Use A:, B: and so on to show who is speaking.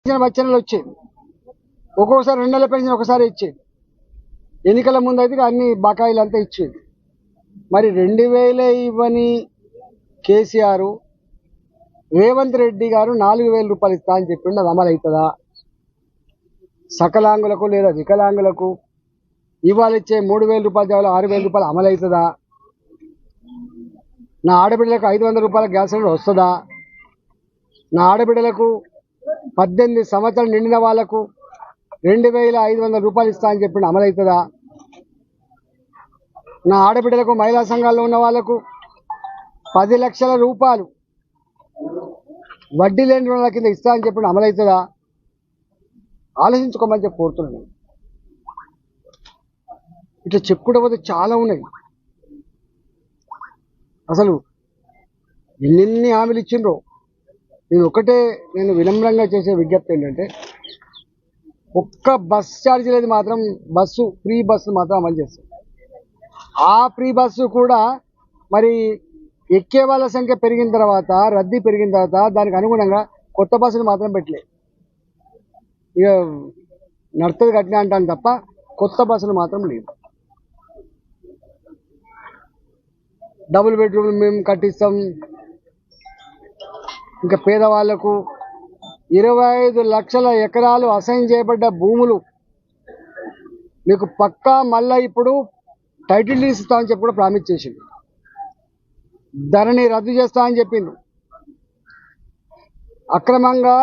A: వచ్చేది ఒక్కొక్కసారి 2 నెలల పెన్షన్ ఒకసారి ఇచ్చేది. ఎన్నికల ముందు అయితే అన్ని బకాయిలు అంతా ఇచ్చేది. మరి 2000 ఇవ్వని కేసీఆర్ రేవంత్ రెడ్డి గారు 4000 రూపాయలు ఇస్తా అని చెప్పిండు. అది అమలు అవుతుందా? సకలాంగులకు లేదా వికలాంగులకు ఇవాళ ఇచ్చే 3000 రూపాయల జాబులు 6000 రూపాయలు అమలు అవుతుందా? నా ఆడబిడ్డలకు 500 రూపాయల గ్యాస్ సిలిండర్ వస్తుందా? నా ఆడబిడ్డలకు 18 సంవత్సరాలు నిండిన వాళ్లకు 2500 రూపాయలు ఇస్తా అని చెప్పిండు. అమలు అవుతుందా? నా ఆడబిడ్డలకు మహిళా సంఘాల్లో ఉన్న వాళ్లకు 10 లక్షల రూపాయలు వడ్డీ లేని రుణాల కింద ఇస్తా అని చెప్పిండు. అమలు అవుతుందా? ఆలోచించుకోమని చెప్పి కోరుతున్నాను. ఇట్లా చెప్పుకుంటే పోతే చాలా ఉన్నాయి. అసలు ఎన్ని హామీలు ఇచ్చిండ్రో. నేను వినమ్రంగా చేసే విజ్ఞప్తి ఏంటంటే, ఒక్క బస్ ఛార్జీ లేదు మాత్రం ఫ్రీ బస్సు మాత్రం అమలు చేస్తారు. ఆ ఫ్రీ బస్సు కూడా మరి ఎక్కే వాళ్ళ సంఖ్య పెరిగిన తర్వాత, రద్దీ పెరిగిన తర్వాత దానికి అనుగుణంగా కొత్త బస్సులు మాత్రం పెట్టలేదు. ఇక నడుతుంది కట్టినా అంటాను తప్ప కొత్త బస్సులు మాత్రం లేవు. డబుల్ బెడ్రూమ్లు మేము కట్టిస్తాం. ఇంకా పేదవాళ్లకు 25 లక్షల ఎకరాలు అసైన్ చేయబడ్డ భూములు మీకు పక్కా మళ్ళీ ఇప్పుడు టైటిల్ ఇస్తామని చెప్పి కూడా ప్రామిస్ చేసింది. ధరని రద్దు చేస్తా అని చెప్పింది. అక్రమంగా